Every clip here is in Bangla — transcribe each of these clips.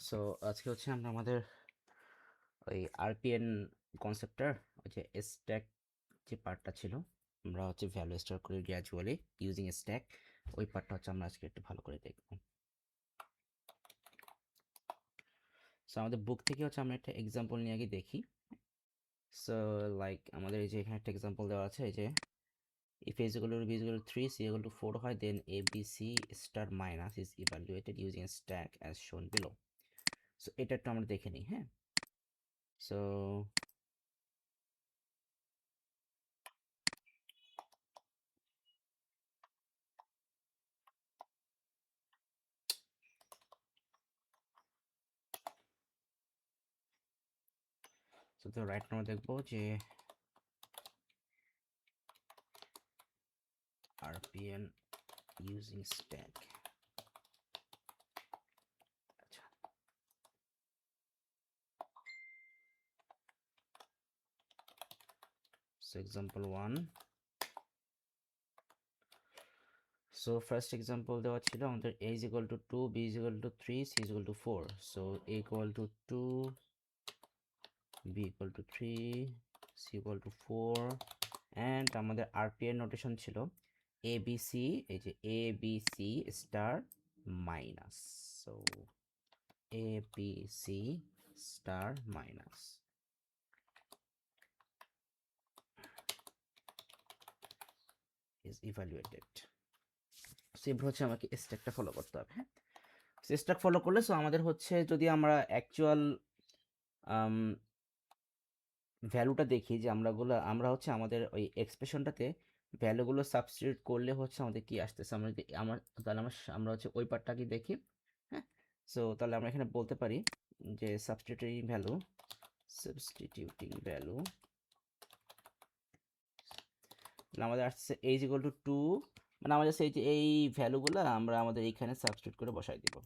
সো আজকে হচ্ছে আমরা আমাদের ওই আরপিএন কনসেপ্টটার ওই যে স্ট্যাক যে পার্টটা ছিল, আমরা হচ্ছে ভ্যালু স্টোর করি গ্র্যাজুয়ালি ইউজিং স্ট্যাক, ওই পার্টটা হচ্ছে আমরা আজকে একটু ভালো করে দেখব। সো আমাদের বুক থেকে হচ্ছে আমরা একটা এক্সাম্পল নিয়ে আগে দেখি। সো লাইক আমাদের এই যে এখানে একটা এক্সাম্পল দেওয়া আছে, এই যে if a is equal to b is equal to 3 c equal to 4 হয়, then abc star minus is evaluated using stack as shown below. So এটা একটু আমরা দেখে নিই। হ্যাঁ, সো তো রাইট নাও দেখবো যে RPN using stack. আচ্ছা, so example 1. So first example দেওয়া ছিল আমাদের a is equal to 2, b is equal to 3, c is equal to 4. So a equal to 2, b equal to 3, c equal to 4, and আমাদের RPN নোটেশন ছিল abc, এই যে abc star minus. So abc star minus is evaluated. সেভাবে হচ্ছে আমাকে স্ট্যাকটা ফলো করতে হবে। হ্যাঁ, স্ট্যাক ফলো করলে সো আমাদের হচ্ছে যদি আমরা অ্যাকচুয়াল ভ্যালুটা দেখি যে আমরা হচ্ছে আমাদের ওই এক্সপ্রেশনটাতে ভ্যালুগুলো সাবস্টিটিউট করলে হচ্ছে আমাদের কি আসতেছে, আমরা যদি তাহলে আমরা হচ্ছে ওই পার্টটাকে দেখি। হ্যাঁ, সো তাহলে আমরা এখানে বলতে পারি যে সাবস্টিটিউটিং ভ্যালু আমাদের আসছে a is equal to 2, মানে আমাদের সেই যে এই ভ্যালুগুলো আমরা আমাদের এইখানে সাবস্টিটিউট করে বসাই দিব।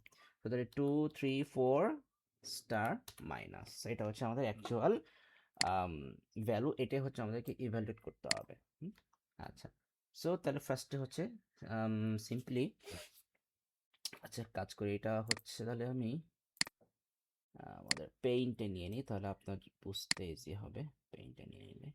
তো তাহলে 2 3 4 স্টার মাইনাস, এটা হচ্ছে আমাদের অ্যাকচুয়াল ভ্যালু, এটাই হচ্ছে আমাদেরকে ইভ্যালুয়েট করতে হবে। আচ্ছা, সো তাহলে ফার্স্টে হচ্ছে সিম্পলি আচ্ছা কাজ করি, এটা হচ্ছে তাহলে আমি আমাদের পেইন্টে নিয়ে নিই, তাহলে আপনার বুঝতে ইজি হবে। পেইন্টে নিয়ে নিলে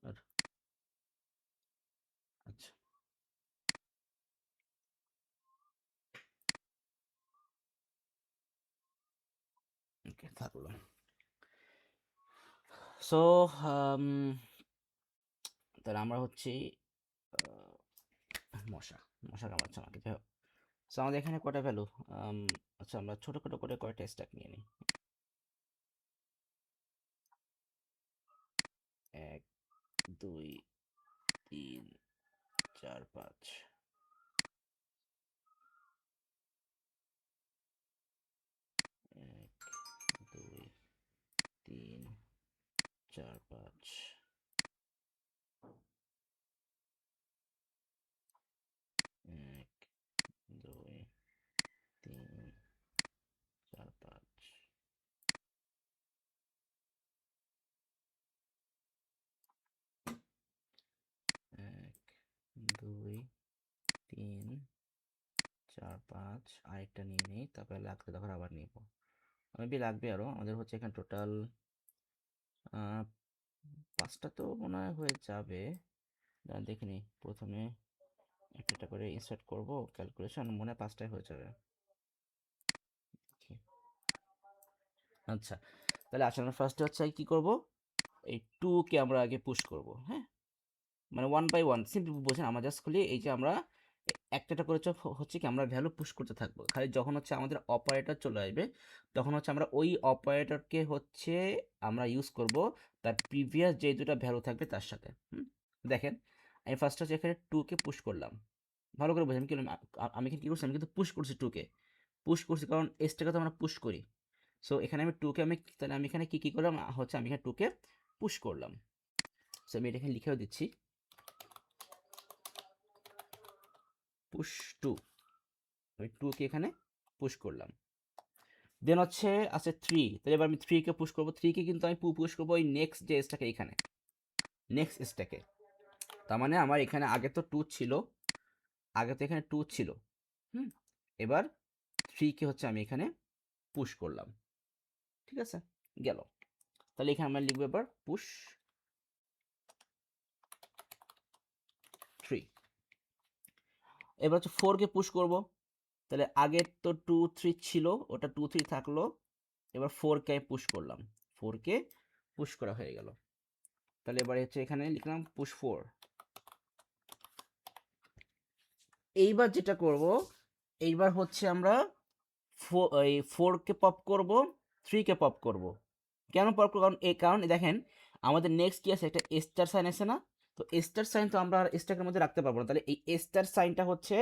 আর আচ্ছা ওকে থাকলো। সো তাহলে আমরা হচ্ছে মশা মশা কামড়াচ্ছে আমাকে, যাই হোক। সো আমাদের এখানে কটা ভ্যালু, আচ্ছা আমরা ছোটো ছোটো করে কয়টা স্ট্যাক নিয়ে নিই। 1 2 3 4 5, 1 2 3 4 5, 1 2 3 4 5, 1 2 3 4 5, আরেকটা নিয়ে নিই, তারপরে লাগলে তখন আবার নিব। মেবি লাগবে আরও, আমাদের হচ্ছে এখানে টোটাল 5টা তো মনে হয় হয়ে যাবে। দেখে নিই, প্রথমে একটা করে ইনসার্ট করব, ক্যালকুলেশন মনে হয় 5টায় হয়ে যাবে। আচ্ছা, তাহলে আসলে আমরা ফার্স্টে হচ্ছে কি করব, এই 2কে আমরা আগে পুশ করব। হ্যাঁ, মানে 1 বাই 1 সিম্পলি বোঝেন, আমরা জাস্ট খুলি এই যে আমরা একটা করে হচ্ছে কি আমরা ভ্যালু পুশ করতে থাকবো, খালি যখন হচ্ছে আমাদের অপারেটর চলে আসবে তখন হচ্ছে আমরা ওই অপারেটরকে হচ্ছে আমরা ইউজ করব তার প্রিভিয়াস যে দুটো ভ্যালু থাকবে তার সাথে। দেখেন আমি ফার্স্ট হচ্ছে এখানে 2কে পুশ করলাম, ভালো করে বোঝেন কি আমি এখানে কি করছি, আমি কিন্তু পুশ করছি 2কে, পুশ করছি কারণ এসটাকে তো আমরা পুশ করি। সো এখানে আমি 2কে তাহলে আমি এখানে কি করলাম হচ্ছে আমি এখানে 2কে পুশ করলাম। সো আমি এটা এখানে লিখেও দিচ্ছি, পুশ 2, আমি 2 কে এখানে পুশ করলাম। দেন হচ্ছে আছে 3, তাহলে এবার আমি 3 কে পুশ করব। 3 কে কিন্তু আমি পুশ করব ওই নেক্সট যে স্ট্যাকে, এখানে নেক্সট স্ট্যাকে। তার মানে আমার এখানে আগে তো 2 ছিল, আগে তো এখানে 2 ছিল। এবার 3 কে হচ্ছে আমি এখানে পুশ করলাম, ঠিক আছে, গেল। তাহলে এখানে আমরা লিখবো এবার পুশ 3। এবার হচ্ছে 4 কে পুশ করব। তাহলে আগের তো 2 3 ছিল, ওটা 2 3 থাকলো। এবার 4 কে পুশ করলাম, 4 কে পুশ করা হয়ে গেল। তাহলে এবার হচ্ছে এখানে লিখলাম পুশ 4। এইবার যেটা করব, এইবার হচ্ছে আমরা এই 4 কে পপ করব, 3 কে পপ করব। কেন পপ করব? কারণ দেখেন আমাদের নেক্সট কি আছে, একটা স্টার সাইন আছে না? তো স্টার সাইন তো আমরা স্ট্যাকের মধ্যে রাখতে পারবো না, তাহলে এই স্টার সাইনটা হচ্ছে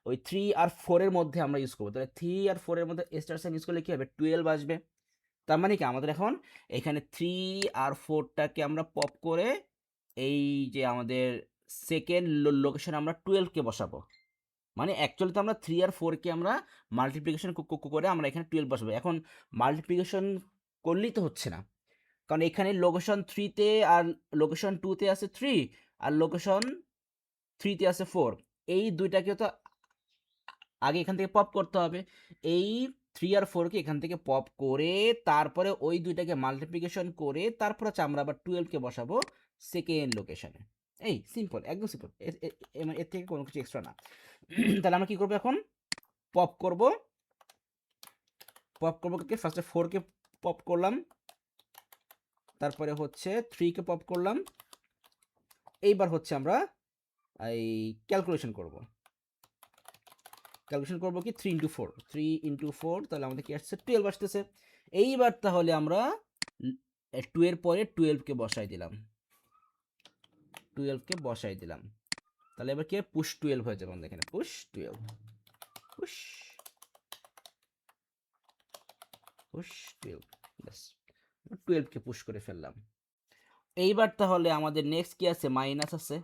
ওই 3 আর 4 এর মধ্যে আমরা ইউজ করবো। তাহলে 3 আর 4 এর মধ্যে স্টার সাইন ইউজ করলে কি হবে, 12 আসবে। তার মানে কি আমাদের এখন এখানে 3 আর 4টাকে আমরা পপ করে এই যে আমাদের সেকেন্ড লোকেশন আমরা 12 কে বসাবো। মানে অ্যাকচুয়ালি তো আমরা 3 আর 4 কে আমরা মাল্টিপ্লিকেশন করে আমরা এখানে 12 বসাবো। এখন মাল্টিপ্লিকেশন করলেই তো হচ্ছে না, কারণ এখানে লোকেশন 3 তে আর লোকেশন 2 তে আছে 3, আর লোকেশন 3 তে আছে 4। এই দুইটাকে তো আগে এখান থেকে পপ করতে হবে। এই 3 আর 4 কে এখান থেকে পপ করে তারপরে ওই দুইটাকে মাল্টিপ্লিকেশন করে তারপর হচ্ছে আমরা আবার 12 কে বসাবো সেকেন্ড লোকেশনে। এই সিম্পল, একদম সিম্পল, মানে এর থেকে কোনো কিছু এক্সট্রা না। তাহলে আমরা কি করবো এখন, পপ করব। পপ করবো কে, ফার্স্টে 4 কে পপ করলাম, তারপরে হচ্ছে 3 কে পপ করলাম। এইবার হচ্ছে আমরা এই ক্যালকুলেশন করব। ক্যালকুলেশন করবো কি 3 ইন্টু 4, 3 ইন্টু 4, তাহলে আমাদের কি আসছে 12 আসতেছে। এইবার তাহলে আমরা 2 এর পরে 12 কে বসাই দিলাম, 12 কে বসাই দিলাম। তাহলে এবার কি পুশ 12 হয়ে যাবে আমাদের এখানে, পুশ 12, পুশ পুশ 12, ব্যাস 12 কে পুশ করে ফেললাম। এইবার তাহলে আমাদের নেক্সট কি আছে, মাইনাস আছে।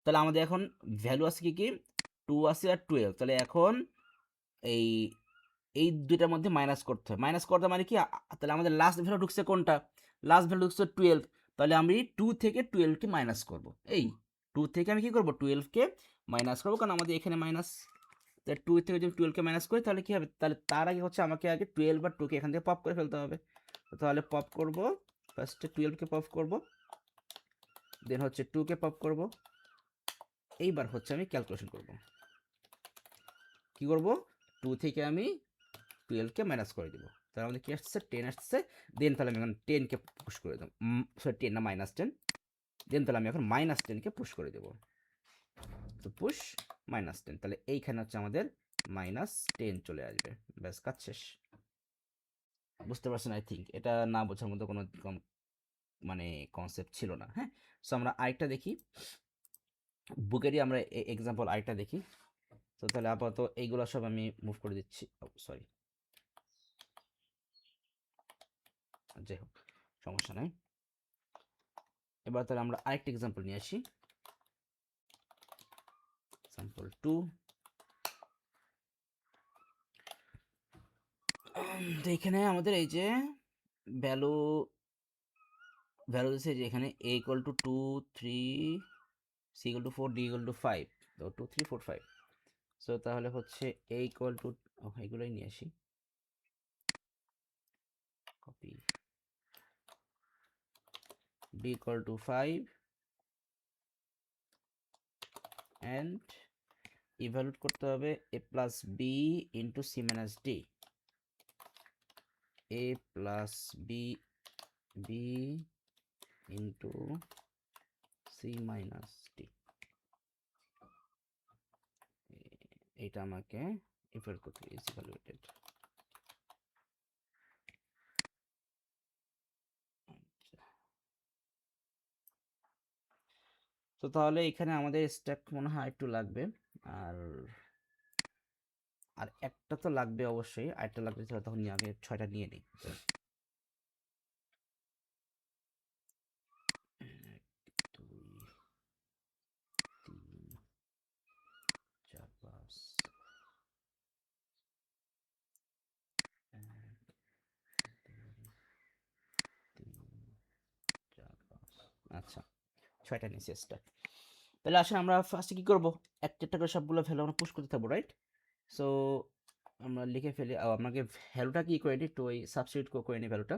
তাহলে আমাদের এখন ভ্যালু আছে কি কি, 2 আছে আর 12। তাহলে এখন এই এই দুইটার মধ্যে মাইনাস করতে হয়। মাইনাস করতে মানে কি, তাহলে আমাদের লাস্ট ভ্যালু ঢুকছে কোনটা, লাস্ট ভ্যালু ঢুকছে 12। তাহলে আমি 2 থেকে 12 কে মাইনাস করব। এই 2 থেকে আমি কি করব, 12 কে মাইনাস করব, কারণ আমাদের এখানে মাইনাস। তাহলে 2 থেকে যদি 12 কে মাইনাস করি তাহলে কি হবে, তাহলে তার আগে হচ্ছে আমাকে আগে 12 আর 2 কে এখান থেকে পপ করে ফেলতে হবে। তাহলে পপ করব, ফার্স্টে 12 কে পপ করব, দেন হচ্ছে 2 কে পপ করব। এইবার হচ্ছে আমি ক্যালকুলেশন করব। কি করব, 2 থেকে আমি 12 কে মাইনাস করে দিব। তাহলে আমাদের কি আসছে, 10 আসছে। দেন তাহলে আমি এখন 10 কে পুশ করে দেব, সরি 10 না -10। দেন তাহলে আমি এখন -10 কে পুশ করে দেব। তো পুশ -10, তাহলে এইখানে হচ্ছে আমাদের -10 চলে আসবে। ব্যাস কাজ শেষ। বুঝতে পারছেন? আই থিঙ্ক এটা না বোঝার মতো কোনো মানে কনসেপ্ট ছিল না। হ্যাঁ, সো আমরা আরেকটা দেখি, বুকেরই আমরা এক্সাম্পল আরেকটা দেখি। তো তাহলে আপাতত এইগুলো সব আমি মুভ করে দিচ্ছি, সরি, যাই হোক সমস্যা নাই। এবার তাহলে আমরা আরেকটা এক্সাম্পল নিয়ে আসি, এক্সাম্পল 2। তো এখানে আমাদের এই যে ভ্যালু ভ্যালু দিচ্ছে যে এখানে a equal to 2 3, c equal to 4, d equal to 5। তো 2 3 4 5। সো তাহলে হচ্ছে a ইকুয়াল টু, এগুলোই নিয়ে আসি, copy, b equal to 5 and evaluate করতে হবে a plus b into c minus d, a plus b b into c minus d। এটা আমাকে ইভ্যালুয়েট করতে হবে, ইজ ইভ্যালুয়েটেড। তো তাহলে এখানে আমাদের স্ট্যাক মনে হয় একটু লাগবে, আর আর একটা তো লাগবে অবশ্যই, আরেকটা লাগবে, তখন আগে 6টা নিয়ে নিই। 1 2 3 4 5 আচ্ছা, 6টা নিয়েছি স্ট্যাক। তাহলে আসলে আমরা ফার্স্টে কি করব, একটা একটা করে সবগুলো ভ্যালু আমরা পুশ করতে থাকবো, রাইট? সো আমরা লিখে ফেলি, আপনাকে ভ্যালুটা কি করে নিই, একটু ওই সাবস্টিটিউট করে নিই ভ্যালুটা।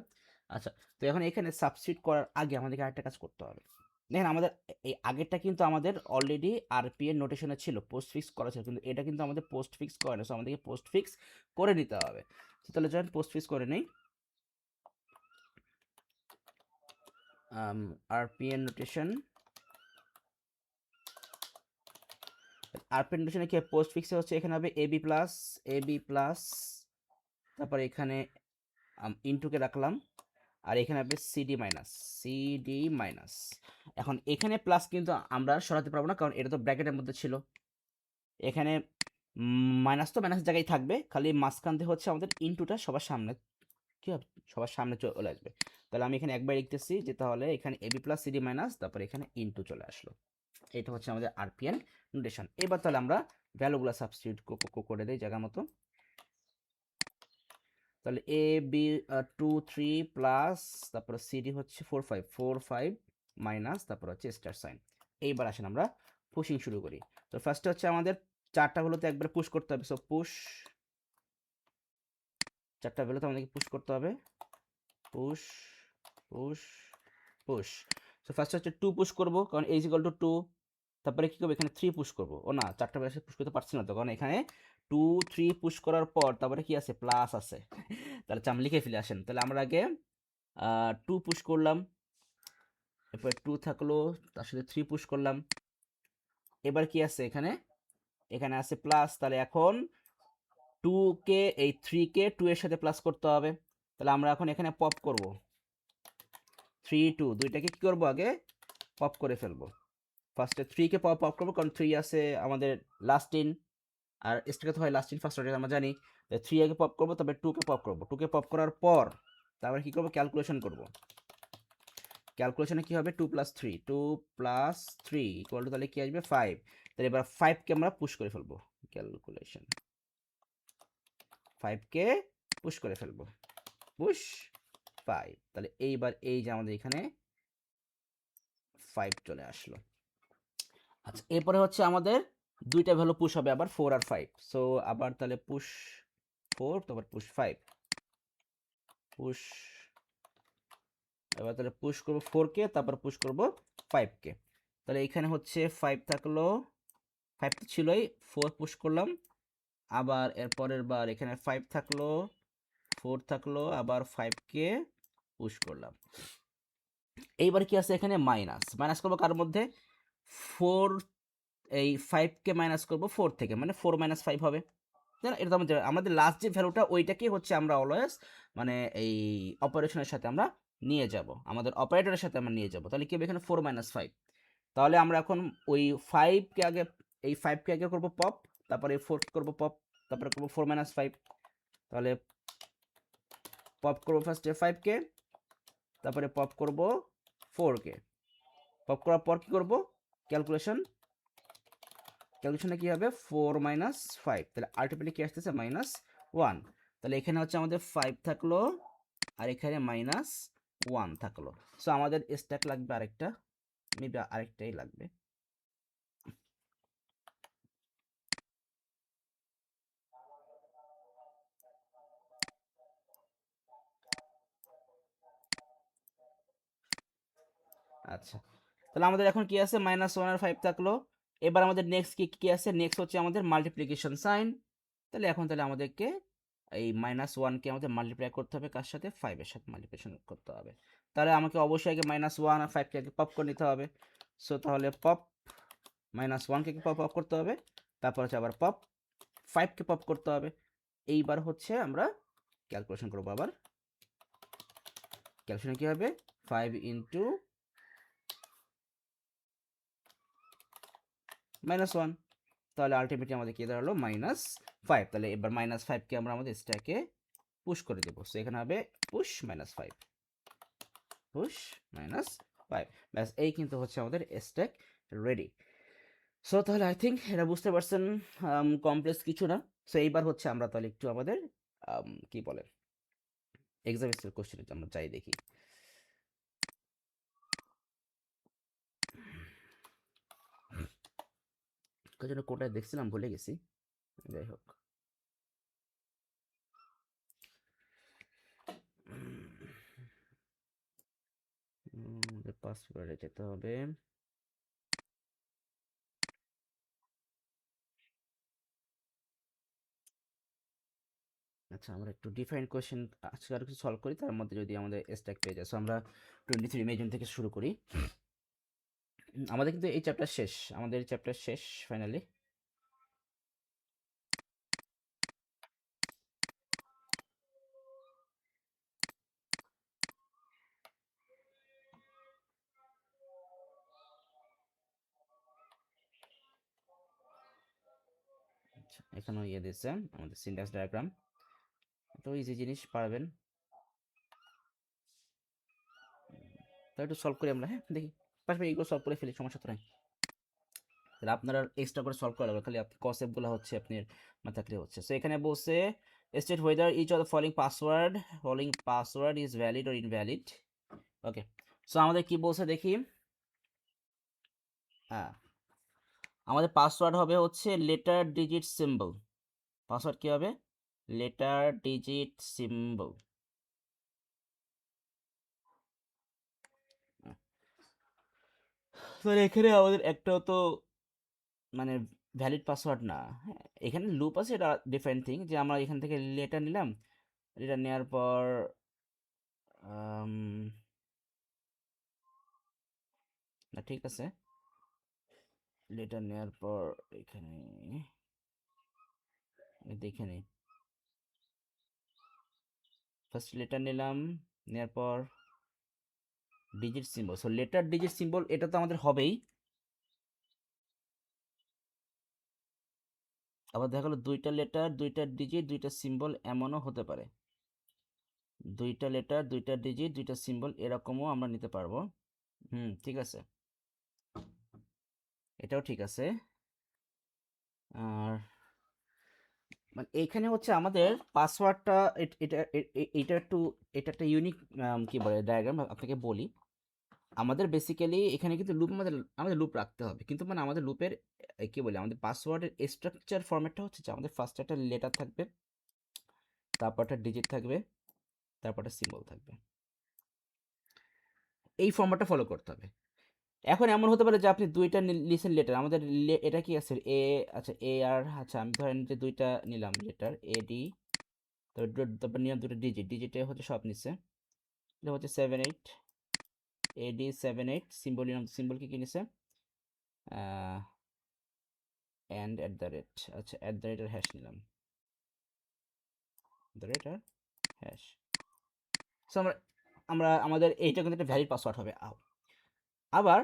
আচ্ছা, তো এখন এখানে সাবস্টিটিউট করার আগে আমাদেরকে আরেকটা কাজ করতে হবে। দেখেন আমাদের এই আগেরটা কিন্তু আমাদের অলরেডি আরপিএন নোটেশনে ছিল, পোস্ট ফিক্স করা ছিল, কিন্তু এটা কিন্তু আমাদের পোস্ট ফিক্স করে না, সো আমাদেরকে পোস্ট ফিক্স করে নিতে হবে। তো তাহলে চলেন পোস্ট ফিক্স করে নেই। আরপিএন নোটেশন, আরপিএন নোটেশনে কি পোস্ট ফিক্সে হচ্ছে, এখানে হবে এবি প্লাস, তারপরে এখানে ইনটুকে রাখলাম, আর এখানে হবে সিডি মাইনাস। এখন এখানে প্লাস কিন্তু আমরা সরাতে পারবো না, কারণ এটা তো ব্র্যাকেটের মধ্যে ছিল। এখানে মাইনাস তো মাইনাস জায়গায় থাকবে, খালি মাঝখান দিয়ে হচ্ছে আমাদের ইনটুটা সবার সামনে কি হবে, সবার সামনে চলে আসবে। তাহলে আমি এখানে একবার লিখতেছি যে তাহলে এখানে এবি প্লাস সিডি মাইনাস, তারপরে এখানে ইনটু চলে আসলো। এটা হচ্ছে আমাদের আরপিএন নোটেশন। এবার তাহলে আমরা ভ্যালুগুলো সাবস্টিটিউট করে দেই জায়গা মতো। তাহলে এ বি 2 3 প্লাস, তারপরে সিডি হচ্ছে 4 5 মাইনাস, তারপর হচ্ছে স্টার সাইন। এইবার আসেন আমরা পুশিং শুরু করি। তো ফার্স্টে হচ্ছে আমাদের চারটা ভ্যালুতে একবার পুশ করতে হবে, সো পুশ, চারটা ভ্যালুতে আমাদেরকে পুশ করতে হবে, push push push. So first হচ্ছে 2 পুশ করব, কারণ a = 2। তারপরে কি করবো, এখানে 3 পুশ করব, ও না, চারটা ভ্যালু পুশ করতে পারছি না তো, কারণ এখানে 2 3 পুশ করার পর তারপরে কি আছে, প্লাস আছে। তাহলে আমি লিখে ফেলে আসেন, তাহলে আমরা আগে 2 পুশ করলাম, এরপরে 2 থাকলো, তার সাথে 3 পুশ করলাম। এবার কি আছে এখানে, এখানে আছে প্লাস, তাহলে এখন 2 কে এই 3 কে 2 এর সাথে প্লাস করতে হবে। তাহলে আমরা এখন এখানে পপ করব, 3 2 দুইটাকে কি করব, আগে পপ করে ফেলবো। ফার্স্টে 3 কে পপ করবো, কারণ 3 আছে আমাদের লাস্ট ইন, আর স্ট্যাকে তো হয় লাস্ট ইন ফার্স্ট আউট, আমরা জানি। 3 আগে পপ করবো, তবে 2 কে পপ করবো, 2 কে পপ করার পর তারপরে কি করবো, ক্যালকুলেশন করব। ক্যালকুলেশনে কি হবে, 2 + 3 = তাহলে কি আসবে, 5। তাহলে এবার 5 কে আমরা পুশ করে ফেলবো, ক্যালকুলেশন 5 কে পুশ করে ফেলবো, পুশ 5। তাহলে এইবার এই যে আমাদের এখানে 5 চলে আসলো। আচ্ছা, এরপরে হচ্ছে আমাদের দুইটা ভ্যালু পুশ হবে আবার, 4 আর 5। সো আবার তাহলে পুশ 4, তারপর পুশ 5, পুশ, এবার তাহলে পুশ করব 4 কে, তারপর পুশ করব 5 কে। তাহলে এখানে হচ্ছে 5 থাকলো, 5 তো ছিলই, 4 পুশ করলাম, আবার এর পরের বার এখানে 5 থাকলো, 4 থাকলো, আবার 5 কে পুশ করলাম। এইবার কি আছে এখানে, মাইনাস, মাইনাস করবো কার মধ্যে, 4, এই 5 কে মাইনাস করবো 4 থেকে, মানে 4 - 5 হবে। এটা তো আমাদের লাস্ট যে ভ্যালুটা ওইটাকে হচ্ছে আমরা অলওয়েজ মানে এই অপারেশনের সাথে আমরা নিয়ে যাব, আমাদের অপারেটরের সাথে আমরা নিয়ে যাব। তাহলে কি হবে এখানে 4 - 5। তাহলে আমরা এখন ওই 5 কে আগে, এই 5 কে আগে করব পপ, তারপরে 4 কে করব পপ, তারপরে করব 4 - 5। তাহলে পপ করব ফার্স্টে 5 কে, তারপরে পপ করব 4 কে। পপ করার পর কি করব, ক্যালকুলেশন, ক্যালকুলেশনে কি হবে, 4 - 5, তাহলে আলটিমেটলি কি আসতেছে, -1। তাহলে এখানে হচ্ছে আমাদের 5 থাকলো, আর এখানে -1 থাকলো। সো আমাদের স্ট্যাক লাগবে আরেকটা, মেবি আরেকটাই লাগবে। আচ্ছা, তাহলে আমাদের এখন কি আছে, -1 আর 5 থাকলো। এবার আমাদের নেক্সট কি আছে, নেক্সট হচ্ছে আমাদের মাল্টিপ্লিকেশন সাইন। তাহলে এখন তাহলে আমাদেরকে এই -1 কে আমাদের মাল্টিপ্লাই করতে হবে, কার সাথে, 5 এর সাথে মাল্টিপ্লিকেশন করতে হবে। তাহলে আমাকে অবশ্যই আগে -1 আর 5 কে আগে পপ করে নিতে হবে। সো তাহলে পপ -1 কে পপ অফ করতে হবে, তারপর হচ্ছে আবার পপ 5 কে পপ করতে হবে। এইবার হচ্ছে আমরা ক্যালকুলেশন করবো আবার। ক্যালকুলেশনে কি হবে, 5 × -1, তাহলে আলটিমেটলি আমাদের কি দাঁড়ালো, -5। তাহলে এবার -5 কে আমরা আমাদের স্ট্যাকে পুশ করে দেবো। সো এখানে হবে পুশ -5, পুশ -5। ব্যাস, এই কিন্তু হচ্ছে আমাদের স্ট্যাক রেডি। সো তাহলে আই থিঙ্ক এটা বুঝতে পারছেন, কমপ্লেক্স কিছু না। সো এইবার হচ্ছে আমরা তাহলে একটু আমাদের কি বলে এক্সাম কোশ্চেন আমরা চাই দেখি। পরীক্ষার জন্য কোনটা দেখছিলাম ভুলে গেছি, যাই হোক। পাসওয়ার্ডে যেতে হবে। আচ্ছা, আমরা একটু ডিফারেন্ট কোয়েশ্চেন আজকে আর কিছু সলভ করি, তার মধ্যে যদি আমাদের স্ট্যাক পেয়ে যায়। সো আমরা 23 ইমেজিন থেকে শুরু করি। আমাদের কিন্তু এই চ্যাপ্টার শেষ, আমাদের এই চ্যাপ্টার শেষ ফাইনালি। আচ্ছা, এখানেও ইয়ে দিয়েছে আমাদের সিনট্যাক্স ডায়াগ্রাম, তো ইজি জিনিস পারবেন। তো একটু সলভ করি আমরা, হ্যাঁ দেখি পাশাপাশি এইগুলো সলভ করে ফেলি, সমস্যা তো নাই। তাহলে আপনারা এক্সট্রা করে সলভ করা লাগবে, খালি আপনি কনসেপ্টগুলো হচ্ছে আপনার মাথা থাকলে হচ্ছে। সো এখানে বলছে state whether each of the following password is valid or invalid. Okay, so আমাদের কি বলছে দেখি। হ্যাঁ, আমাদের পাসওয়ার্ড হবে হচ্ছে লেটার ডিজিট সিম্বল। পাসওয়ার্ড কি হবে? Letter digit symbol. তো এখানে আমাদের একটাও তো মানে ভ্যালিড পাসওয়ার্ড না। হ্যাঁ, এখানে লুপ আছে, এটা ডিফারেন্ট থিং, যে আমরা এখান থেকে লেটার নিলাম, লেটার নেওয়ার পর না ঠিক আছে, লেটার নেওয়ার পর এখানে দেখে নিই। ফার্স্ট লেটার নিলাম, নেওয়ার পর digit symbol. So letter digit symbol এটা তো আমাদের হবেই। আবার দেখা গেলো দুইটা লেটার, দুইটা ডিজিট, দুইটা সিম্বল, এমনও হতে পারে। দুইটা লেটার, দুইটা ডিজিট, দুইটা সিম্বল, এরকমও আমরা নিতে পারবো। ঠিক আছে, এটাও ঠিক আছে। আর মানে এইখানে হচ্ছে আমাদের পাসওয়ার্ডটা, এটা একটু, এটা একটা ইউনিক কি বলে ডায়াগ্রাম আপনাকে বলি। আমাদের বেসিক্যালি এখানে কিন্তু লুপ, আমাদের আমাদের লুপ রাখতে হবে, কিন্তু মানে আমাদের লুপের কি বলে, আমাদের পাসওয়ার্ডের স্ট্রাকচার ফরম্যাটটা হচ্ছে যে আমাদের ফার্স্ট একটা লেটার থাকবে, তারপর একটা ডিজিট থাকবে, তারপর একটা সিম্বল থাকবে। এই ফরম্যাটটা ফলো করতে হবে। এখন এমন হতে পারে যে আপনি দুইটা লিসেন লেটার, আমাদের এটা কি আছে এ, আচ্ছা এ আর, আচ্ছা আমি ধরেন যে দুইটা নিলাম লেটার এ ডি, তারপর নিলাম দুটো ডিজিট, ডিজিটে হচ্ছে সব নিচ্ছে, এটা হচ্ছে 7 8, এডি 7 8, সিম্বল নিলাম, সিম্বল কি নিছে অ্যান্ড অ্যাট দ্য রেট, আচ্ছা অ্যাট দ্য রেট আর হ্যাশ নিলাম, দ্য রেট আর হ্যাশ। সো আমরা আমরা আমাদের এইটা কিন্তু একটা ভ্যালিড পাসওয়ার্ড হবে। আবার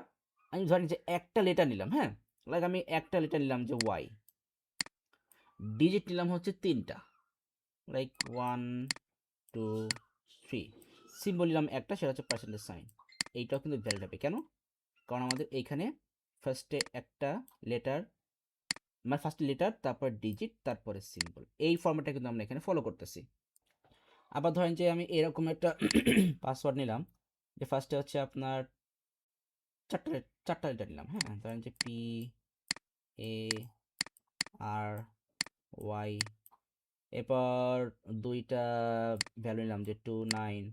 আমি ধরেন যে একটা লেটার নিলাম, হ্যাঁ লাইক আমি একটা লেটার নিলাম যে ওয়াই, ডিজিট নিলাম হচ্ছে 3টা, লাইক 1 2 3, সিম্বল নিলাম একটা, সেটা হচ্ছে পার্সেন্টেজ সাইন। এইটাও কিন্তু ভ্যালিড হবে, কেন? কারণ আমাদের এইখানে ফার্স্টে একটা লেটার, মানে ফার্স্ট লেটার, তারপর ডিজিট, তারপরে সিম্বল, এই ফর্মেটটা কিন্তু আমরা এখানে ফলো করতেছি। আবার ধরেন যে আমি এরকম একটা পাসওয়ার্ড নিলাম, যে ফার্স্টে হচ্ছে আপনার চারটা লেটার নিলাম, হ্যাঁ ধরেন যে পি এ আর ওয়াই, এরপর দুইটা ভ্যালু নিলাম যে 2 9,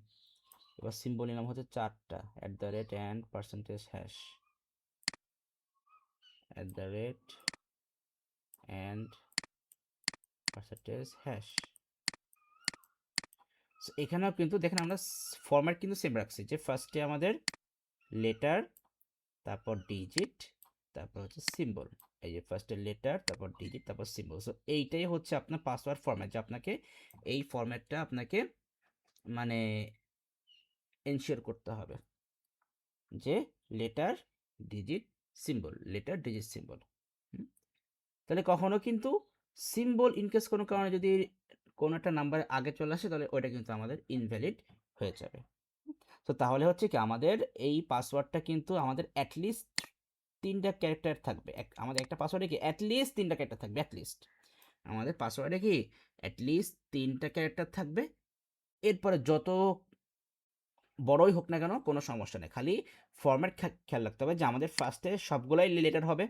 এবার সিম্বল নিলাম হচ্ছে 4টা, at the rate and percentage hash, at the rate and percentage hash. এখানেও কিন্তু দেখেন আমরা ফরম্যাট কিন্তু সেম রাখছি, যে ফার্স্টে আমাদের লেটার, তারপর ডিজিট, তারপর হচ্ছে সিম্বল। এই যে ফার্স্টে লেটার, তারপর ডিজিট, তারপর সিম্বল। সো এইটাই হচ্ছে আপনার পাসওয়ার্ড ফরম্যাট, যে আপনাকে এই ফরম্যাটটা আপনাকে মানে এনশিওর করতে হবে, যে letter digit symbol, letter digit symbol. তাহলে কখনো কিন্তু সিম্বল ইনকেস কোনো কারণে যদি কোনো একটা নাম্বার আগে চলে আসে, তাহলে ওইটা কিন্তু আমাদের ইনভ্যালিড হয়ে যাবে। তো তাহলে হচ্ছে কি, আমাদের এই পাসওয়ার্ডটা কিন্তু আমাদের অ্যাটলিস্ট 3টা ক্যারেক্টার থাকবে। আমাদের একটা পাসওয়ার্ডে কি অ্যাটলিস্ট 3টা ক্যারেক্টার থাকবে, অ্যাটলিস্ট আমাদের পাসওয়ার্ডে কি অ্যাটলিস্ট 3টা ক্যারেক্টার থাকবে। এরপরে যত বড়ই হোক না কেন কোনো সমস্যা নেই, খালি ফরম্যাট খেয়াল রাখতে হবে যে আমাদের ফার্স্টে সবগুলাই লেটার হবে,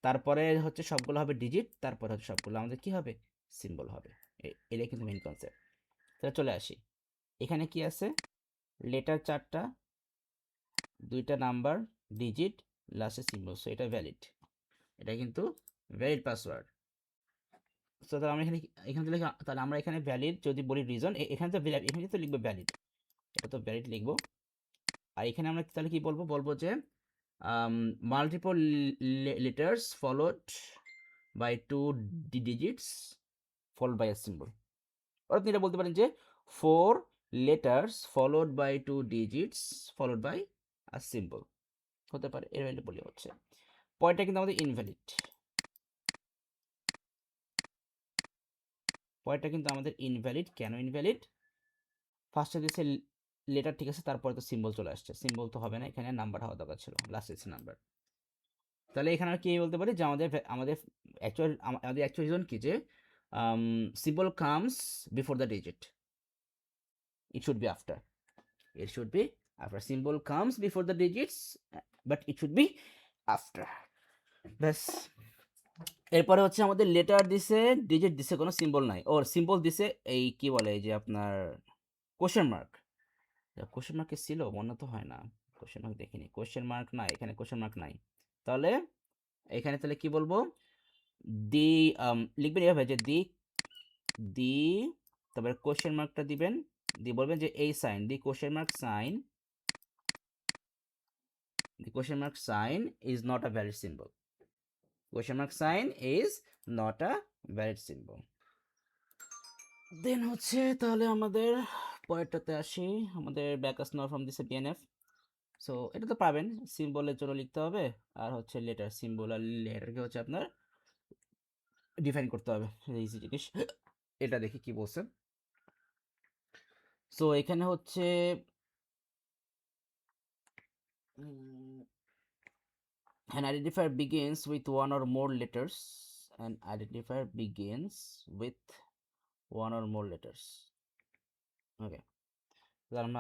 তারপরে হচ্ছে সবগুলো হবে ডিজিট, তারপরে হচ্ছে সবগুলো আমাদের কি হবে, সিম্বল হবে। এটাই কিন্তু মেইন কনসেপ্ট। তাহলে চলে আসি, এখানে কি আছে, লেটার 4টা, 2টা নাম্বার, ডিজিট, লাস্টে সিম্বল, সো এটা ভ্যালিড, এটা কিন্তু ভ্যালিড পাসওয়ার্ড। সো তাহলে আমরা এখানে এখানে তো তাহলে আমরা এখানে ভ্যালিড যদি বলি রিজন, এখানে তো এখানে তো লিখবো ভ্যালিড, এটা তো ভ্যালিড লিখবো। আর এখানে আমরা তাহলে কি বলবো, বলবো যে multiple letters followed by 2 digits followed by a symbol. অর্থাৎ আপনি এটা বলতে পারেন যে 4 letters followed by 2 digits followed by a symbol হতে পারে, এর ভ্যালু বলি হচ্ছে। পয়েন্টটা কিন্তু আমাদের ইনভ্যালিড, পয়েন্টটা কিন্তু আমাদের ইনভ্যালিড। কেন ইনভ্যালিড? ফার্স্টে দিয়েছে লেটার, ঠিক আছে, তারপরে তো সিম্বল চলে আসছে, সিম্বল তো হবে না, এখানে নাম্বার হওয়া দরকার ছিল, লাস্ট দিচ্ছে নাম্বার। তাহলে এখানে আর কি বলতে পারি যে আমাদের আমাদের অ্যাকচুয়াল রিজন কি, যে symbol comes before the digit, it should be after, it should be after, symbol comes before the digits, but it should be after, ব্যাস। এরপরে হচ্ছে আমাদের লেটার দিছে, ডিজিট দিছে, কোনো সিম্বল নাই, ওর সিম্বল দিছে এই কি বলে, এই যে আপনার কোশ্চেন মার্ক। কোশ্চেন মার্ক ছিল মনে তো হয় না, কোশ্চেন মার্ক দেখিনি, কোশ্চেন মার্ক নাই, এখানে কোশ্চেন মার্ক নাই। তাহলে এখানে তাহলে কি বলবো, দি লিখবেন এভাবে যে দি দি তারপরে কোশ্চেন মার্কটা দিবেন, দিয়ে বলবেন যে এই sign, the question mark sign, the question mark sign is not a valid symbol, question mark sign is not a valid symbol। Then হচ্ছে তাহলে আমাদের পরেরটাতে আসি, আমাদের Backus Naur form this BNF. So এটা তো পাবেন, সিম্বলের জন্য লিখতে হবে, আর হচ্ছে লেটার, সিম্বল আর লেটারকে হচ্ছে আপনার ডিফাইন করতে হবে, ইজি জিনিস। এটা দেখি কি বলছে। সো এখানে হচ্ছে an identifier begins with one or more letters, an identifier begins with one or more letters, ওকে।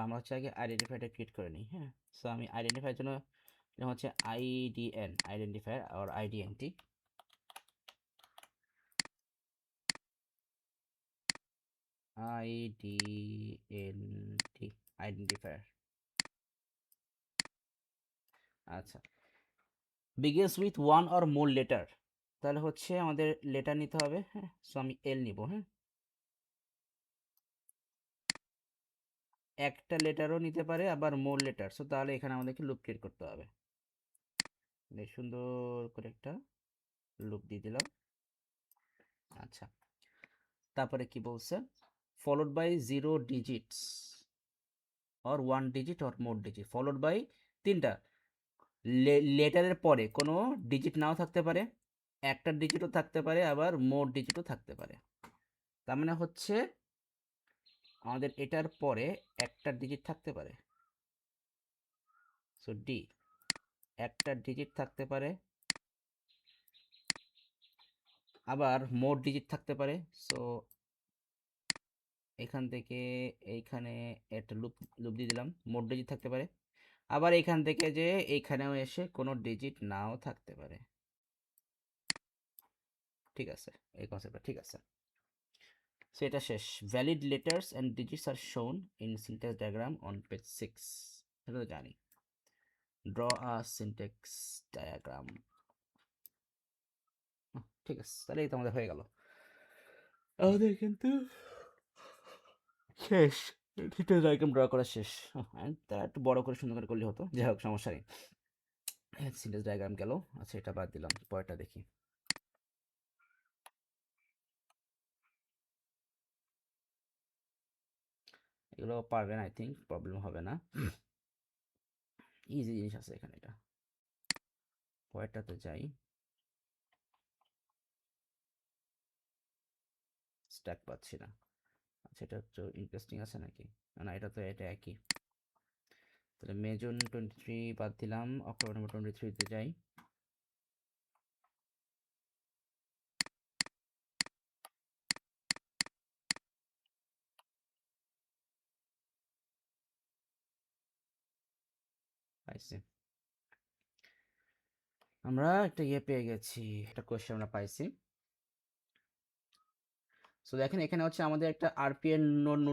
আমরা হচ্ছে আগে আইডেন্টিফায়ারটা ক্রিয়েট করে নিই, হ্যাঁ। সো আমি আইডেন্টিফায়ার জন্য এটা হচ্ছে আইডিএন, আইডেন্টিফায়ার আর আইডিএনটি, আইডিএনটি, আইডেন্টিফায়ার। আচ্ছা, begins with one or more letter, তাহলে হচ্ছে আমাদের লেটার নিতে হবে, হ্যাঁ। সো আমি এল নিব, হ্যাঁ। একটা লেটারও নিতে পারে, আবার মোর লেটার, সো তাহলে এখানে আমাদেরকে লুপ ক্রিয়েট করতে হবে, বেশ সুন্দর করে একটা লুপ দিয়ে দিলাম। আচ্ছা, তারপরে কি বলছে, followed by 0 digits or 1 digit or more digit, followed by 3টা লেটারের পরে কোনো ডিজিট নাও থাকতে পারে, একটা ডিজিটও থাকতে পারে, আবার মোর ডিজিটও থাকতে পারে। তার মানে হচ্ছে আমাদের এটার পরে একটা ডিজিট থাকতে পারে, সো ডি, একটা ডিজিট থাকতে পারে, আবার মোর ডিজিট থাকতে পারে। সো এখান থেকে এইখানে একটা লুপ লুপ দিয়ে দিলাম, মোর ডিজিট থাকতে পারে, আবার এখান থেকে যে এইখানেও এসে কোনো ডিজিট নাও থাকতে পারে। ঠিক আছে, এই কনসেপ্টটা ঠিক আছে। সো এটা শেষ, valid letters and digits are shown in syntax diagram on page 6, এটা তো জানি। ড্র আ সিনট্যাক্স ডায়াগ্রাম, ঠিক আছে, তাহলে এই তো আমাদের হয়ে গেল, আমাদের কিন্তু শেষ, সিনট্যাক্স ডায়াগ্রাম ড্র করা শেষ। তারা একটু বড় করে সুন্দর করে করলে হতো, যাই হোক সমস্যা নেই। সিনট্যাক্স ডায়াগ্রাম গেল, আচ্ছা এটা বাদ দিলাম, পরেরটা দেখি। এগুলো পারবেন, আই থিঙ্ক প্রবলেম হবে না, ইজি জিনিস আছে এখানে। এটা পরেরটাতে যাই, স্ট্যাক পাচ্ছি না। আচ্ছা, এটা একটু ইন্টারেস্টিং আছে নাকি, না এটা তো এটা একই। তাহলে মে জুন 23 বাদ দিলাম, অক্টোবর নম্বর 23তে যাই। পাইছি, আমরা একটা পেয়ে গেছি, একটা কোয়েশ্চেন আমরা পাইছি। সো দেখেন এখানে হচ্ছে আমাদের একটা আরপিএন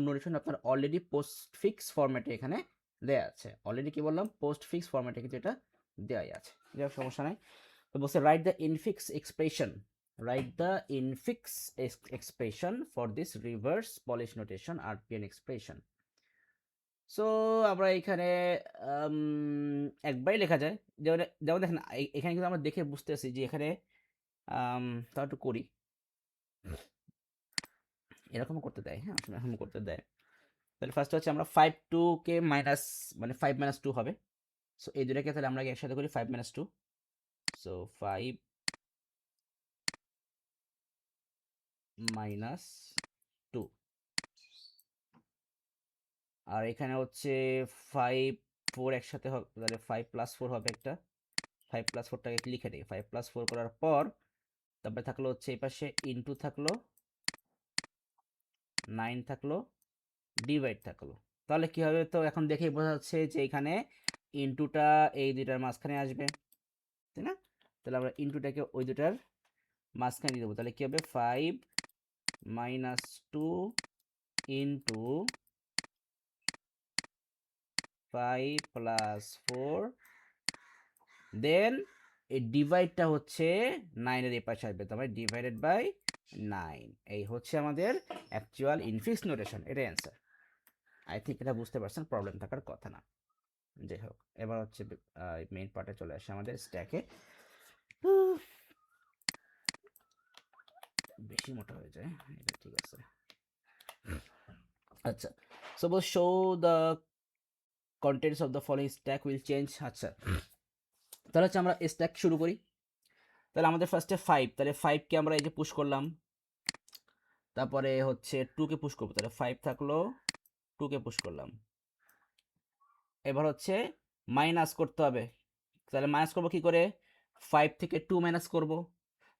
নোটেশন আপনার অলরেডি পোস্ট ফিক্স ফরম্যাটে এখানে দেয়া আছে। অলরেডি কি বললাম, পোস্ট ফিক্স ফরম্যাটে কিন্তু এটা দেওয়াই আছে, যাই হোক সমস্যা নাই। তো বলছে write the infix expression, write the infix expression for this reverse Polish notation RPN expression. So আমরা এখানে একবারই লেখা যায়, যেমন যেমন দেখেন এখানে কিন্তু আমরা দেখে বুঝতেছি যে এখানে তাও একটু করি, এরকম করতে দেয়, হ্যাঁ এরকম করতে দেয়। তাহলে ফার্স্ট হচ্ছে আমরা 5 কে মাইনাস, মানে 5 - 2 হবে। সো এই দুটাকে তাহলে আমরা একসাথে করি 5 - 2। সো 5 - 2, আর এখানে হচ্ছে 5 4 একসাথে হবে, তাহলে 5 + 4 হবে একটা। 5 + 4টাকে লিখে দিই, 5 + 4 করার পর তারপরে থাকলো হচ্ছে এই পাশে ইনটু থাকলো, 9 থাকলো, ডিভাইড থাকলো। তাহলে কি হবে, তো এখন দেখেই বোঝা যাচ্ছে যে এখানে ইনটুটা এই দুটার মাঝখানে আসবে, তাই না? তাহলে আমরা ইনটুটাকে ওই দুটার মাঝখানে দিয়ে দেবো। তাহলে কি হবে, 5 - 2 ইন্টু 5 + 4, দেন এই ডিভাইডটা হচ্ছে 9-এর এই পাশে আসবে, তার মানে ডিভাইডেড বাই 9। এই হচ্ছে আমাদের অ্যাকচুয়াল ইনফিক্স নোটেশন, এটাই অ্যান্সার। আই থিঙ্ক এটা বুঝতে পারছেন, প্রবলেম থাকার কথা না। যাই হোক, এবার হচ্ছে মেইন পার্টে চলে আসে আমাদের স্ট্যাকে। বেশি মোটা হয়ে যায়, এটা ঠিক আছে। আচ্ছা, suppose show the contents of the following stack will change। আচ্ছা, তাহলে হচ্ছে আমরা স্ট্যাক শুরু করি। তাহলে আমাদের ফার্স্টে 5, তাহলে 5কে আমরা এই যে পুশ করলাম, তারপরে হচ্ছে 2কে পুশ করবো, তাহলে 5 থাকলো, 2কে পুশ করলাম। এবার হচ্ছে মাইনাস করতে হবে, তাহলে মাইনাস করবো কি করে, 5 থেকে 2 মাইনাস করবো,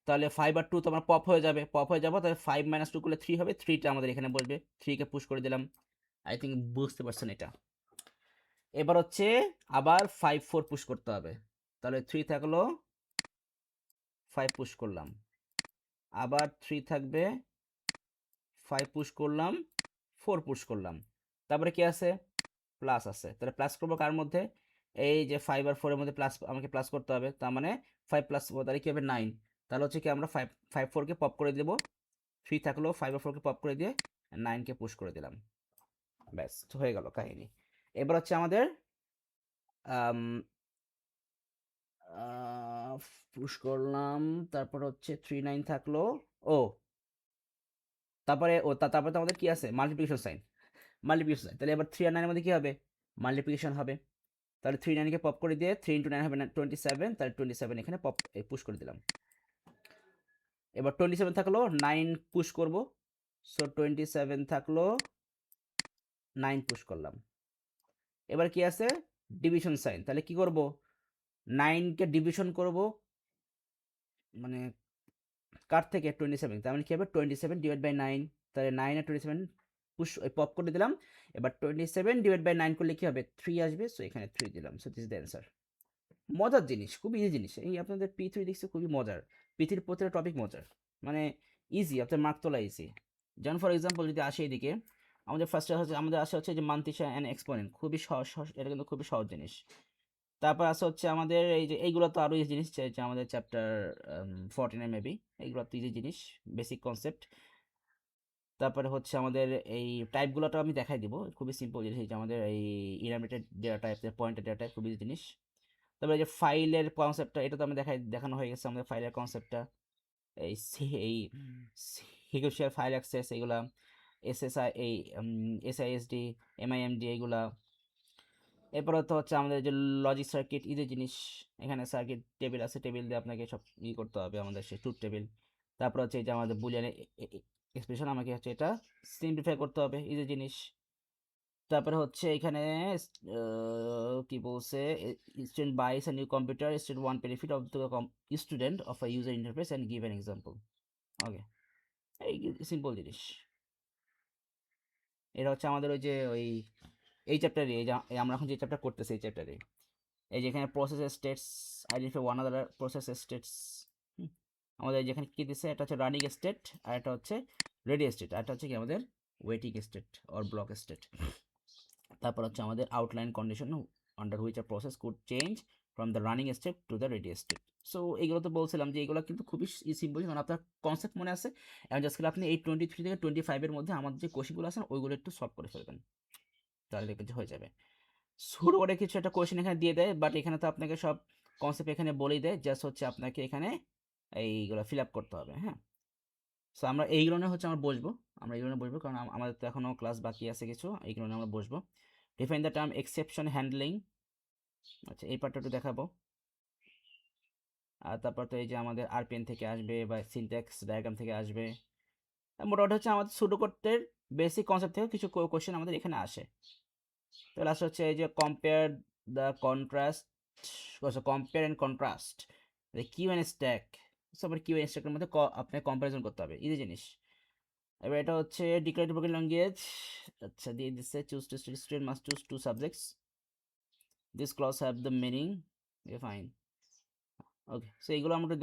তাহলে 5 আর 2 তো আমার পপ হয়ে যাবে, পপ হয়ে যাবো, তাহলে 5 - 2 করলে 3 হবে, 3টা আমাদের এখানে বসবে, 3কে পুশ করে দিলাম। আই থিঙ্ক বুঝতে পারছেন এটা। এবার হচ্ছে আবার 5 4 পুশ করতে হবে, তাহলে 3 থাকলো, 5 পুশ করলাম, আবার 3 থাকবে, 5 পুশ করলাম, 4 পুশ করলাম, তারপরে কি আছে, প্লাস আছে, তাহলে প্লাস করবো কার মধ্যে, এই যে 5 আর 4 এর মধ্যে প্লাস, আমাকে প্লাস করতে হবে, তার মানে 5 + 4 তাহলে কি হবে 9। তাহলে হচ্ছে কি আমরা 5 4কে পপ করে দেবো, 3 থাকলো, 5 আর 4কে পপ করে দিয়ে 9কে পুশ করে দিলাম, ব্যাস হয়ে গেল কাহিনী। এবার হচ্ছে আমাদের পুশ করলাম, তারপর হচ্ছে 3 9 থাকলো, ও তারপরে তারপরে তো আমাদের কি আছে, মাল্টিপ্লিকেশন সাইন, মাল্টিপ্লিকেশন সাইন, তাহলে এবার 3 আর 9 এর মধ্যে কি হবে, মাল্টিপ্লিকেশন হবে। তাহলে 3 9কে পপ করে দিয়ে 3 × 9 হবে 27, তাহলে 27 এখানে পপ পুশ করে দিলাম। এবার 27 থাকলো, 9 পুশ করব, সো 27 থাকলো, 9 পুশ করলাম। এবার কি আছে, ডিভিশন সাইন, তাহলে কি করব, 9কে ডিভিশন করব, মানে কার থেকে, 27, তার মানে কি হবে 27 ডিভাইড বাই 9, তাহলে 9 আর 27 পুশ পপ করে দিলাম। এবার 27 ডিভাইড বাই 9 করলে কি হবে, 3 আসবে, সো এখানে 3 দিলাম, so this is the answer. মজার জিনিস, খুব ইজি জিনিস, এই আপনাদের P3 দেখছি খুবই মজার, P3 প্রতিটা টপিক মজার, মানে ইজি, আপনার মার্ক তোলা ইজি। যেমন ফর এক্সাম্পল যদি আসে এদিকে, আমাদের ফার্স্টে হচ্ছে, আমাদের আসে হচ্ছে যে মান্তিসা অ্যান্ড এক্সপোনেন্ট, খুবই সহজ, এটা কিন্তু খুবই সহজ জিনিস। তারপর আছে হচ্ছে আমাদের এই যে এইগুলো তো আরো ইজি জিনিস, যে আমাদের চ্যাপ্টার 49 মেবি, এইগুলো তো ইজি জিনিস, বেসিক কনসেপ্ট। তারপরে হচ্ছে আমাদের এই টাইপগুলোটা আমি দেখাই দিব, খুবই সিম্পল জিনিস, এই যে আমাদের এই enumerated data type, pointed data type, খুবই ইজি জিনিস। তারপরে এই যে ফাইলের কনসেপ্টটা, এটা তো আমি দেখানো হয়ে গেছে আমাদের ফাইলের কনসেপ্টটা, এই সিকিউর ফাইল অ্যাক্সেস, এইগুলা এসএসআই, এই এসআইএসডি, এমআইএমডি, এইগুলা। এরপরে তো হচ্ছে আমাদের যে লজিক সার্কিট, ইজি জিনিস, এখানে সার্কিট টেবিল আছে, টেবিল দিয়ে আপনাকে সব করতে হবে, আমাদের সেই ট্রুথ টেবিল। তারপর হচ্ছে এই যে আমাদের বুলিয়ান এক্সপ্রেশন, আমাকে হচ্ছে এটা সিম্পলিফাই করতে হবে, ইজি জিনিস। তারপরে হচ্ছে এখানে কি বলছে, student buys a new computer, student one benefit of the student of a user interface and give an example. Okay, এই সিম্পল জিনিস। এটা হচ্ছে আমাদের ওই যে এই চ্যাপ্টারে, এই যে আমরা এখন যে চ্যাপ্টার করতেছি এই চ্যাপ্টারে। এই যেখানে প্রসেস স্টেটস আইডেন্টিফাই ওয়ান আদার প্রসেস স্টেটস, আমাদের যেখানে কী দিচ্ছে, এটা হচ্ছে রানিং স্টেট, আর এটা হচ্ছে রেডি স্টেট, আর এটা হচ্ছে কি আমাদের waiting state or block state. তারপর হচ্ছে আমাদের outline condition under which a process could change from the running state to the ready state. So এইগুলো তো বলছিলাম যে এগুলো কিন্তু খুবই সিম্পল, কারণ আপনার কনসেপ্ট মনে আছে। এখন জাস্ট আপনি এই 23 থেকে 25-এর মধ্যে আমাদের যে কোশ্চেনগুলো আছে ওইগুলো একটু সলভ করে ফেলবেন, তাহলে দেখবেন যে হয়ে যাবে। শুরু করে কিছু একটা কোশ্চেন এখানে দিয়ে দেয়, বাট এখানে তো আপনাকে সব কনসেপ্ট এখানে বলেই দেয়, জাস্ট হচ্ছে আপনাকে এখানে এইগুলো ফিল আপ করতে হবে। হ্যাঁ, সো আমরা এইগুলো নিয়ে হচ্ছে আমরা বসবো, কারণ আমাদের তো এখনও ক্লাস বাকি আছে কিছু, এইগুলো নিয়ে আমরা বসবো। Define the term exception handling, আচ্ছা এই পার্টটা একটু দেখাবো। আর তারপর তো এই যে আমাদের আরপিএন থেকে আসবে বা সিনট্যাক্স ডায়াগ্রাম থেকে আসবে, মোটামুটি হচ্ছে আমাদের সুডোকোডের বেসিক কনসেপ্ট থেকে কিছু কোশ্চেন আমাদের এখানে আসে। তো লাস্ট হচ্ছে এই যে compare the contrast, compare and contrast queue and stack, সব কিউ অ্যান্ড স্ট্যাকের মধ্যে আপনাকে কম্পারিজন করতে হবে, ইজি জিনিস। এবার এটা হচ্ছে ডিক্লারেটিভ প্রোগ্রামিং ল্যাঙ্গুয়েজ, আচ্ছা দিয়ে দিচ্ছে choose two student must choose two subjects, this clause have the meaning, fine. Okay, so এইগুলো আমরা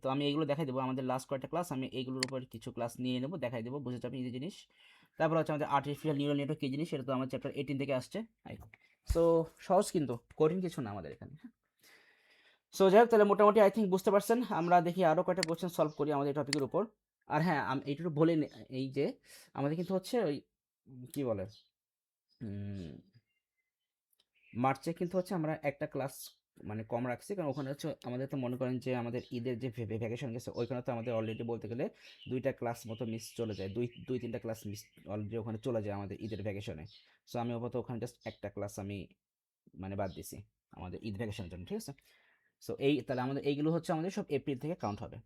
তো আমি এইগুলো দেখাই দেবো, আমাদের লাস্ট কয়েকটা ক্লাস আমি এইগুলোর উপর কিছু ক্লাস নিয়ে নেবো, দেখাই দেবো, বুঝে যাবেন এই জিনিস। তারপর হচ্ছে আমাদের আর্টিফিশিয়াল নিউরাল নেটওয়ার্ক কী জিনিস, সেটা তো আমার চ্যাপ্টার 18 থেকে আসছে। সো সহজ, কিন্তু কঠিন কিছু না আমাদের এখানে। সো যাই হোক, তাহলে মোটামুটি আই থিঙ্ক বুঝতে পারছেন। আমরা দেখি আরও কয়েকটা কোয়েশ্চেন সলভ করি আমাদের এই টপিকের উপর। আর হ্যাঁ, আমি এইটুকু বলে এই যে আমাদের কিন্তু হচ্ছে ওই কী বলে মার্চে কিন্তু হচ্ছে আমরা একটা ক্লাস মানে কম রাখছি, কারণ ওখানে হচ্ছে আমাদের তো মনে করেন যে আমাদের ঈদের যে ভ্যাকেশন গেছে ওইখানে তো আমাদের অলরেডি বলতে গেলে 2টা ক্লাস মতো মিস চলে যায়, 2-3টা ক্লাস মিস অলরেডি ওখানে চলে যায় আমাদের ঈদের ভ্যাকেশনে। সো আমি ওপর ওখানে জাস্ট একটা ক্লাস আমি মানে বাদ দিছি আমাদের ঈদ ভ্যাকেশনের জন্য, ঠিক আছে। সো এই তাহলে আমাদের এইগুলো হচ্ছে আমাদের সব এপ্রিল থেকে কাউন্ট হবে।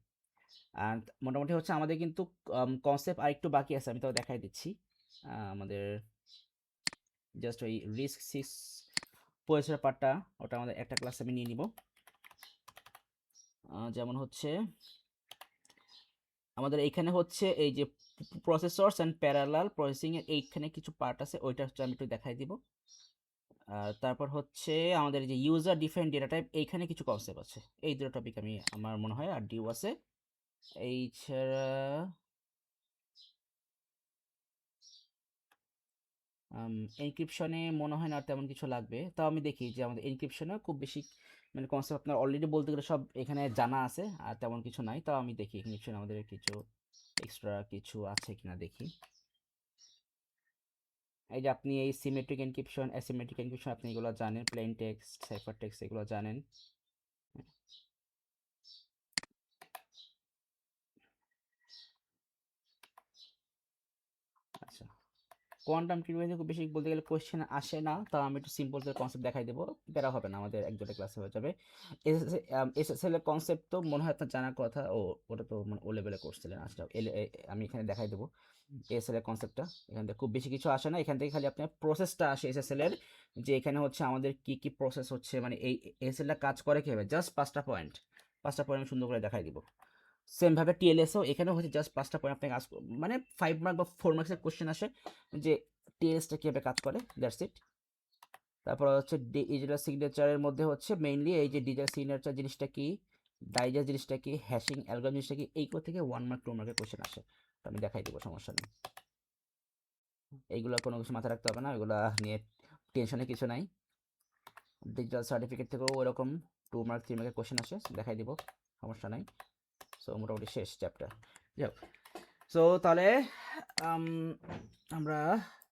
আর মোটামুটি হচ্ছে আমাদের কিন্তু কনসেপ্ট আর একটু বাকি আছে, আমি তো দেখাই দিচ্ছি। আমাদের জাস্ট ওই রিস্ক 6 পরিসেবা পার্টটা, ওটা আমাদের একটা ক্লাস আমি নিয়ে নিব। যেমন হচ্ছে আমাদের এইখানে হচ্ছে এই যে প্রসেসরস অ্যান্ড প্যারালাল প্রসেসিং এর এইখানে কিছু পার্ট আছে, ওইটা হচ্ছে আমি একটু দেখাই দিব। তারপর হচ্ছে আমাদের যে ইউজার ডিফাইন ডেটা টাইপ, এইখানে কিছু কনসেপ্ট আছে, এই দুটো টপিক আমি আমার মনে হয় আর ডিউ আছে। এই ছাড়া এনক্রিপশনে মনে হয় না আর তেমন কিছু লাগবে, তাও আমি দেখি যে আমাদের এনক্রিপশনে খুব বেশি মানে কনসেপ্ট আপনার অলরেডি বলতে গেলে সব এখানে জানা আছে, আর তেমন কিছু নাই, তাও আমি দেখি এনক্রিপশনে আমাদের কিছু এক্সট্রা কিছু আছে কিনা দেখি। এই যে আপনি এই সিমেট্রিক এনক্রিপশন, অ্যাসিমেট্রিক এনক্রিপশন আপনি এগুলো জানেন, প্লেন টেক্সট, সাইফার টেক্সট এগুলো জানেন। আচ্ছা, কোয়ান্টাম ক্রিপ্টোগ্রাফি খুব বেশি বলতে গেলে কোয়েশ্চেন আসে না, তাও আমি একটু সিম্পল করে কনসেপ্ট দেখাই দেবো, বেরা হবে না, আমাদের এক দুটো ক্লাসে হয়ে যাবে। এসএসএল এর কনসেপ্ট তো মনে হয় আপনার জানার কথা, ওটা তো মানে ও লেভেলে করছিলেন। আচ্ছা আমি এখানে দেখাই দেবো এসএসএল এর কনসেপ্টটা। এখান থেকে খুব বেশি কিছু আসে না, এখান থেকে খালি আপনার প্রসেসটা আসে এসএসএল এর, যে এখানে হচ্ছে আমাদের কি কি প্রসেস হচ্ছে, মানে এই এসএসএলটা কাজ করে কীভাবে, জাস্ট 5টা পয়েন্ট আমি সুন্দর করে দেখাই দিব। সেমভাবে টিএলএসও এখানেও হচ্ছে জাস্ট 5টা পয়েন্ট আপনাকে আস, মানে 5 মার্ক বা 4 মার্কসের কোশ্চেন আসে যে টিএলএসটা কীভাবে কাজ করে, দ্যাটস ইট। তারপর হচ্ছে ডিজিটাল সিগনেচারের মধ্যে হচ্ছে মেইনলি এই যে ডিজিটাল সিগনেচার জিনিসটা কি, ডাইজার জিনিসটা কি, হ্যাশিং অ্যালগরিদম জিনিসটা কি, এইগুলো থেকে 1 মার্ক 2 মার্কের কোশ্চেন আসে, তো আমি দেখাই দেবো, সমস্যা নেই। এইগুলো কোনো কিছু মাথায় রাখতে হবে না, ওইগুলো নিয়ে টেনশনে কিছু নাই। ডিজিটাল সার্টিফিকেট থেকেও ওরকম 2 মার্ক 3 মার্কের কোশ্চেন আসে, দেখাই দিব, সমস্যা নাই। সো মোটামুটি শেষ চ্যাপ্টার। যাই হোক, সো তাহলে আমরা